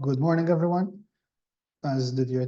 Good morning, everyone. As Didier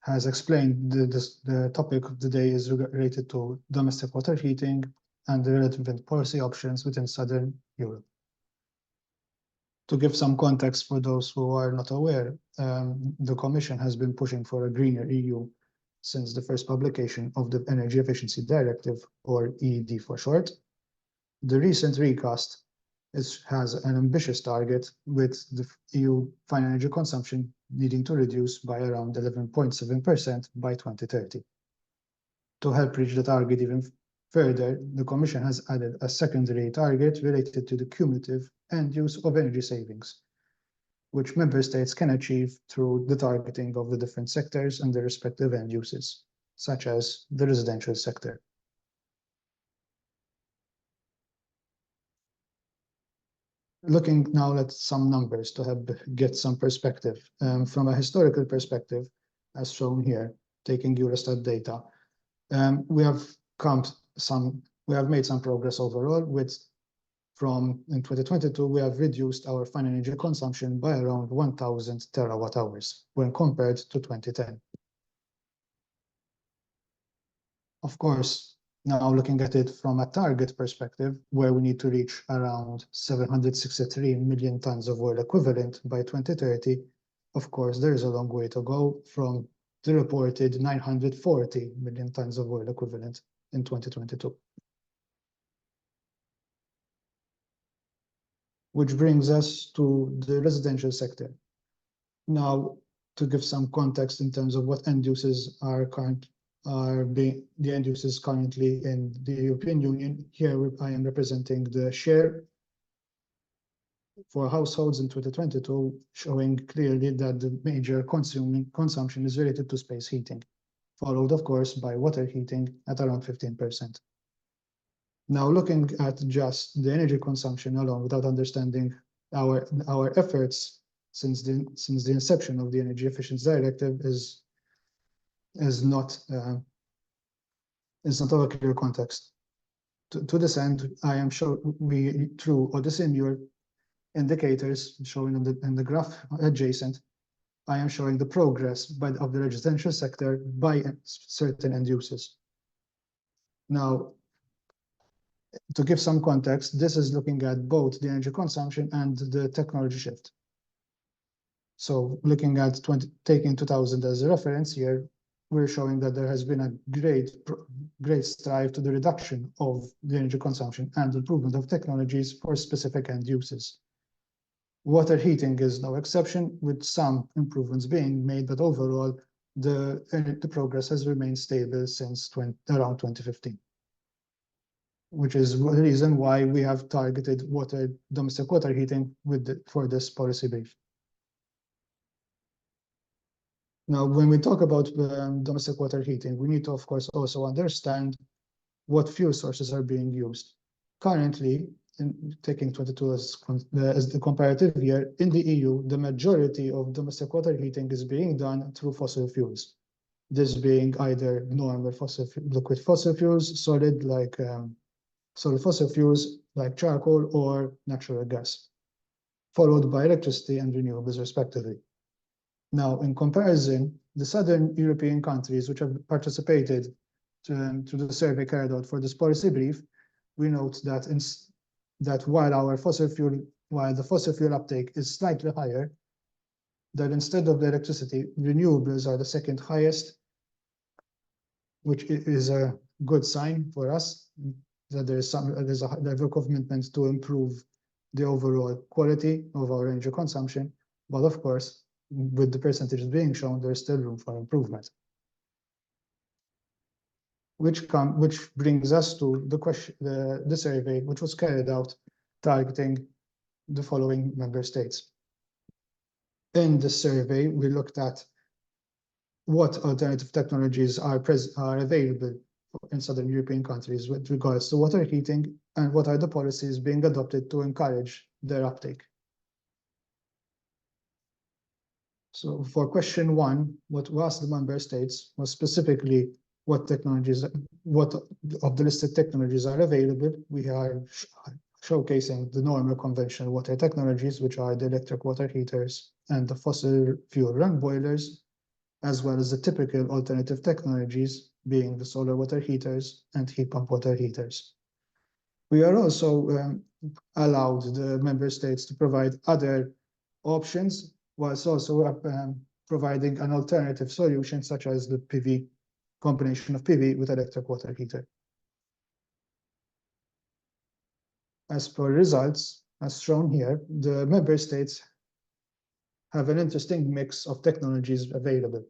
has explained, the topic of the day is related to domestic water heating and the relevant policy options within Southern Europe. To give some context for those who are not aware, the Commission has been pushing for a greener EU since the first publication of the Energy Efficiency Directive, or EED for short. The recent recast has an ambitious target, with the EU final energy consumption needing to reduce by around 11.7% by 2030. To help reach the target even further, the Commission has added a secondary target related to the cumulative end use of energy savings, which member states can achieve through the targeting of the different sectors and their respective end uses, such as the residential sector. Looking now at some numbers to help get some perspective. From a historical perspective, as shown here, taking Eurostat data, we have made some progress overall. In 2022, we have reduced our final energy consumption by around 1,000 terawatt hours when compared to 2010. Of course, now looking at it from a target perspective, where we need to reach around 763 million tons of oil equivalent by 2030, of course, there is a long way to go from the reported 940 million tons of oil equivalent in 2022. Which brings us to the residential sector. Now, to give some context in terms of what end uses the end uses currently in the European Union. Here I am representing the share for households in 2022, showing clearly that the major consumption is related to space heating, followed of course by water heating at around 15%. Now looking at just the energy consumption alone without understanding our efforts since the inception of the Energy Efficiency Directive is not of a clear context. To this end, I am through Odyssey indicators showing in the graph adjacent, I am showing the progress of the residential sector by certain end uses. Now, to give some context, this is looking at both the energy consumption and the technology shift. So looking at taking 2000 as a reference here, we're showing that there has been a great strive to the reduction of the energy consumption and improvement of technologies for specific end uses. Water heating is no exception, with some improvements being made, but overall, the progress has remained stable since around 2015, which is the reason why we have targeted domestic water heating for this policy brief. Now, when we talk about domestic water heating, we need to, of course, also understand what fuel sources are being used. Currently, taking 22 as the comparative year, in the EU, the majority of domestic water heating is being done through fossil fuels. This being either normal liquid fossil fuels, solid fossil fuels like charcoal or natural gas, followed by electricity and renewables respectively. Now, in comparison, the Southern European countries which have participated to the survey carried out for this policy brief, we note that while the fossil fuel uptake is slightly higher, that instead of the electricity, renewables are the second highest, which is a good sign for us that there's a level of commitment to improve the overall quality of our energy consumption. But of course, with the percentages being shown, there's still room for improvement. Which brings us to the survey, which was carried out targeting the following member states. In the survey, we looked at what alternative technologies are available in Southern European countries with regards to water heating, and what are the policies being adopted to encourage their uptake. So for question 1, what we asked the member states was specifically what of the listed technologies are available. We are showcasing the normal conventional water technologies, which are the electric water heaters and the fossil fuel run boilers, as well as the typical alternative technologies being the solar water heaters and heat pump water heaters. We are also allowed the member states to provide other options, whilst also providing an alternative solution such as the PV, combination of PV with electric water heater. As per results, as shown here, the member states have an interesting mix of technologies available,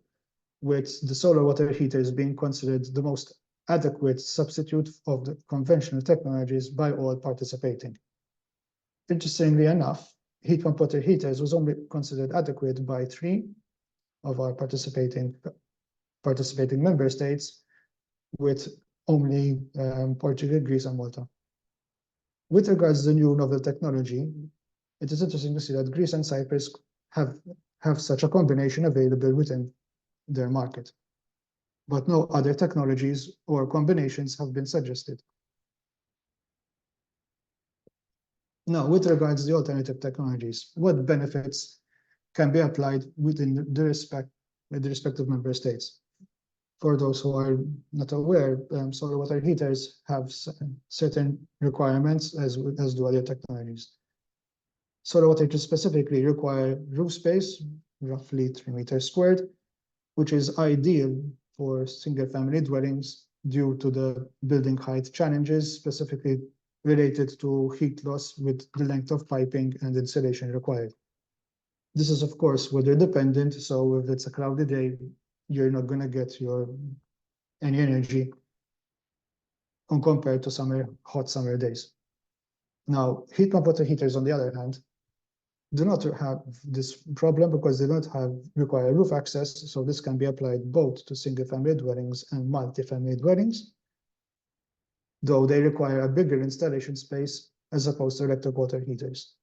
with the solar water heaters being considered the most adequate substitute of the conventional technologies by all participating. Interestingly enough, heat pump water heaters was only considered adequate by 3 of our participating member states, with only Portugal, Greece, and Malta. With regards to the new novel technology, it is interesting to see that Greece and Cyprus have such a combination available within their market, but no other technologies or combinations have been suggested. Now, with regards to the alternative technologies, what benefits can be applied within the respective member states? For those who are not aware, solar water heaters have certain requirements as do other technologies. Solar water heaters specifically require roof space, roughly 3 meters squared, which is ideal for single-family dwellings due to the building height challenges, specifically related to heat loss with the length of piping and insulation required. This is, of course, weather dependent, so if it's a cloudy day, you're not going to get any energy compared to hot summer days. Now, heat pump water heaters, on the other hand, do not have this problem because they don't require roof access, so this can be applied both to single-family dwellings and multi-family dwellings, though they require a bigger installation space as opposed to electric water heaters.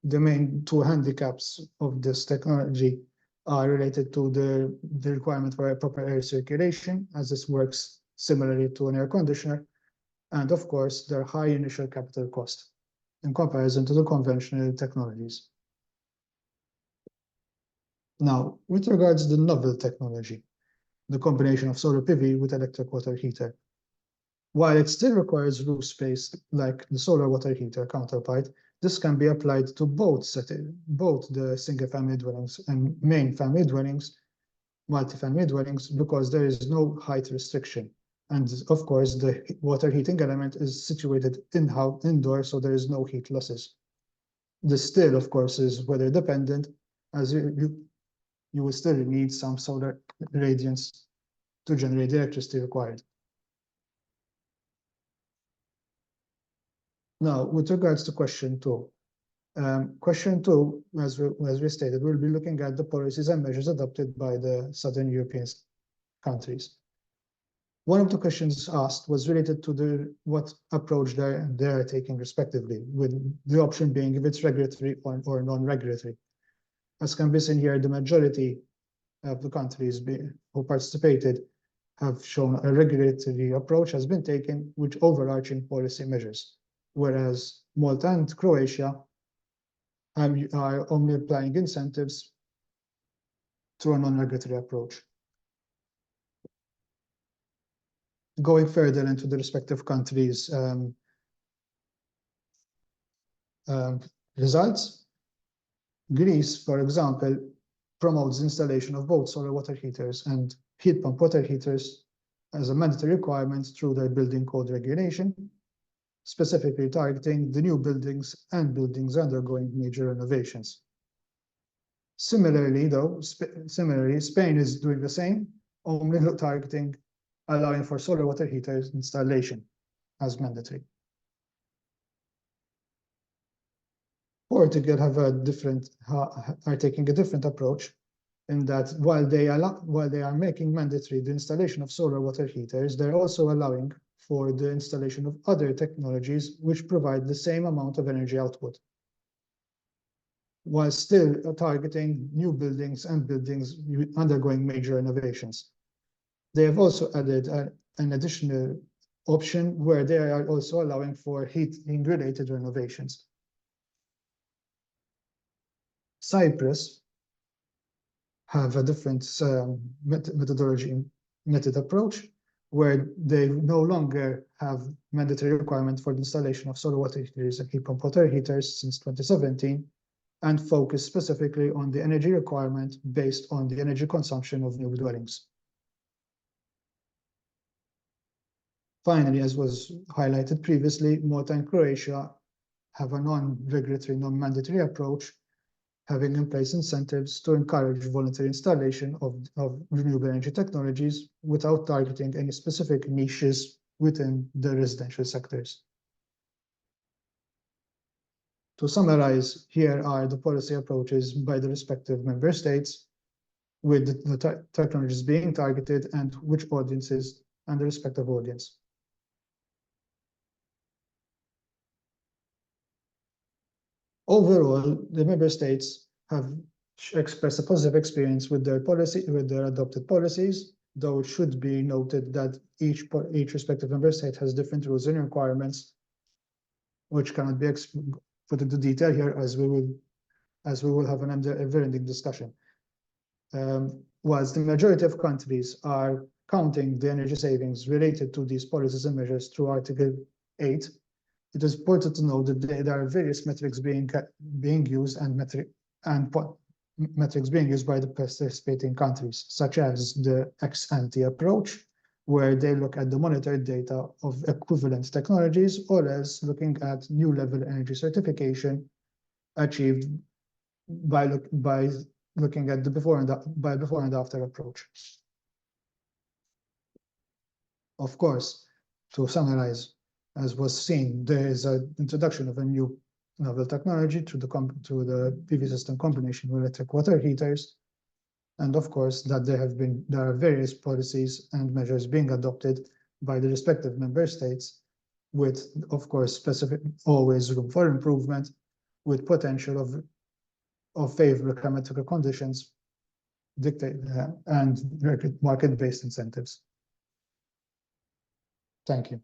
The main 2 handicaps of this technology are related to the requirement for a proper air circulation, as this works similarly to an air conditioner, and of course, their high initial capital cost in comparison to the conventional technologies. Now, with regards to the novel technology, the combination of solar PV with electric water heater, while it still requires roof space like the solar water heater counterpart, this can be applied to both the single-family dwellings and main family dwellings, multi-family dwellings, because there is no height restriction. And of course, the water heating element is situated indoor, so there is no heat losses. This still, of course, is weather dependent, as you will still need some solar radiance to generate the electricity required. Now, with regards to question 2, question 2, as we stated, we'll be looking at the policies and measures adopted by the Southern European countries. One of the questions asked was related to what approach they are taking respectively, with the option being if it's regulatory or non-regulatory. As can be seen here, the majority of the countries who participated have shown a regulatory approach has been taken with overarching policy measures, whereas Malta and Croatia are only applying incentives through a non-regulatory approach. Going further into the respective countries' results, Greece, for example, promotes installation of both solar water heaters and heat pump water heaters as a mandatory requirement through their building code regulation, specifically targeting the new buildings and buildings undergoing major renovations. Similarly, Spain is doing the same, only targeting allowing for solar water heaters installation as mandatory. Portugal are taking a different approach in that while they are making mandatory the installation of solar water heaters, they're also allowing for the installation of other technologies which provide the same amount of energy output, while still targeting new buildings and buildings undergoing major renovations. They have also added an additional option where they are also allowing for heating-related renovations. Cyprus have a different method approach, where they no longer have mandatory requirement for the installation of solar water heaters and heat pump water heaters since 2017, and focus specifically on the energy requirement based on the energy consumption of new dwellings. Finally, as was highlighted previously, Malta and Croatia have a non-regulatory, non-mandatory approach, having in place incentives to encourage voluntary installation of renewable energy technologies without targeting any specific niches within the residential sectors. To summarize, here are the policy approaches by the respective member states, with the technologies being targeted and which audiences and the respective audience. Overall, the member states have expressed a positive experience with their adopted policies, though it should be noted that each respective member state has different rules and requirements, which cannot be put into detail here, as we will have an ever-ending discussion. Whilst the majority of countries are counting the energy savings related to these policies and measures through Article 8, it is important to note that there are various metrics being used and metrics being used by the participating countries, such as the ex-ante approach, where they look at the monitored data of equivalent technologies, or else looking at new level energy certification achieved by looking at the before and after approach. Of course, to summarize, as was seen, there is an introduction of a new novel technology to the PV system combination with electric water heaters, and of course that there are various policies and measures being adopted by the respective member states, with of course specific always room for improvement, with potential of favorable climatic conditions and market-based incentives. Thank you.